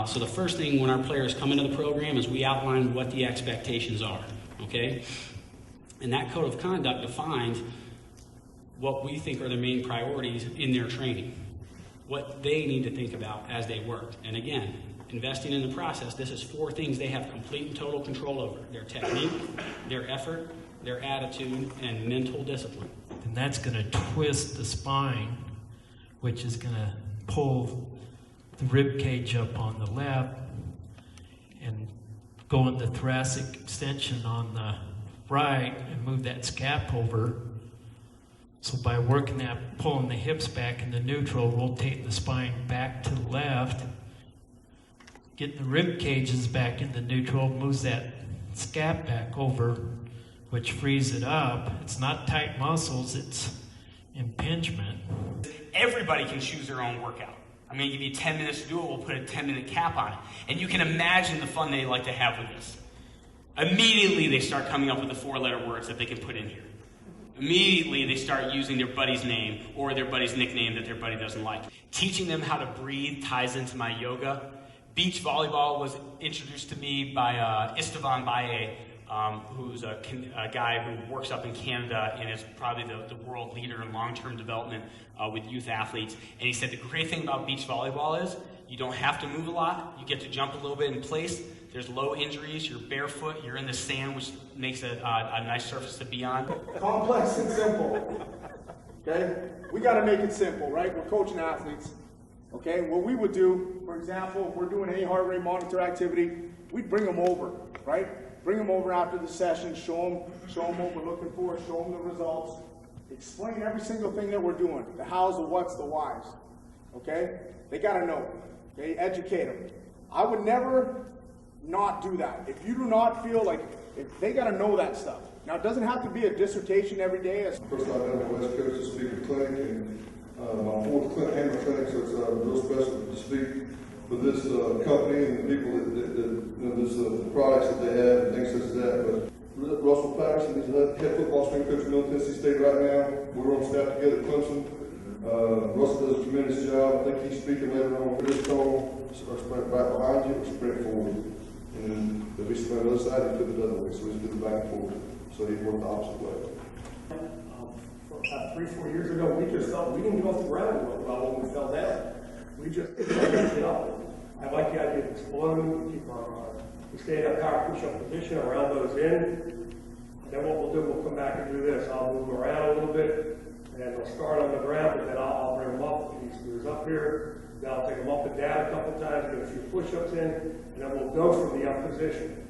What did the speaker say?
So the first thing when our players come into the program is we outline what the expectations are, okay? And that code of conduct defines what we think are the main priorities in their training, what they need to think about as they work. And again, investing in the process, this is 4 things they have complete and total control over: their technique, their effort, their attitude, and mental discipline. And that's going to twist the spine, which is going to pull the rib cage up on the left and go into thoracic extension on the right and move that scap over. So by working that, pulling the hips back into neutral, rotating the spine back to the left, getting the rib cages back into neutral, moves that scap back over, which frees it up. It's not tight muscles, it's impingement. Everybody can choose their own workout. I'm going to give you 10 minutes to do it. We'll put a 10-minute cap on it. And you can imagine the fun they like to have with this. Immediately, they start coming up with the 4-letter words that they can put in here. Immediately, they start using their buddy's name or their buddy's nickname that their buddy doesn't like. Teaching them how to breathe ties into my yoga. Beach volleyball was introduced to me by Istvan Baye, who's a guy who works up in Canada and is probably the world leader in long-term development with youth athletes. And he said the great thing about beach volleyball is you don't have to move a lot. You get to jump a little bit in place. There's low injuries. You're barefoot. You're in the sand, which makes it a nice surface to be on. Complex and simple. Okay? We got to make it simple, right? We're coaching athletes. Okay? What we would do, for example, if we're doing any heart rate monitor activity, we'd bring them over, right? Bring them over after the session, show them what we're looking for, show them the results, explain every single thing that we're doing, the hows, the whats, the whys, okay? They gotta know, okay? Educate them. I would never not do that. If you do not feel like, if they gotta know that stuff. Now, it doesn't have to be a dissertation every day. First, I've been a West Coast to speak at clinic, and my 4th hammer clinic, so it's real special to speak with this company and the people the products that they have and things such as that. But Russell Patterson is the head football strength coach at Middle Tennessee State right now. We're on staff together at Clemson. Russell does a tremendous job. I think he's speaking later on for this call. Or sprint right behind you or sprint forward. And then there'll be somebody on the other side and put it the other way. So we just do the back and forward. So he worked the opposite way. About 3-4 years ago, we just thought we didn't get off the ground real well when we fell down. We just get up. I like the idea of exploding, keep we stay in a power push-up position, around those in. And then what we'll do, we'll come back and do this. I'll move around a little bit, and we'll start on the ground, but then I'll bring them up. He screws up here. Then I'll take them up and down a couple times, get a few push-ups in, and then we'll go from the up position.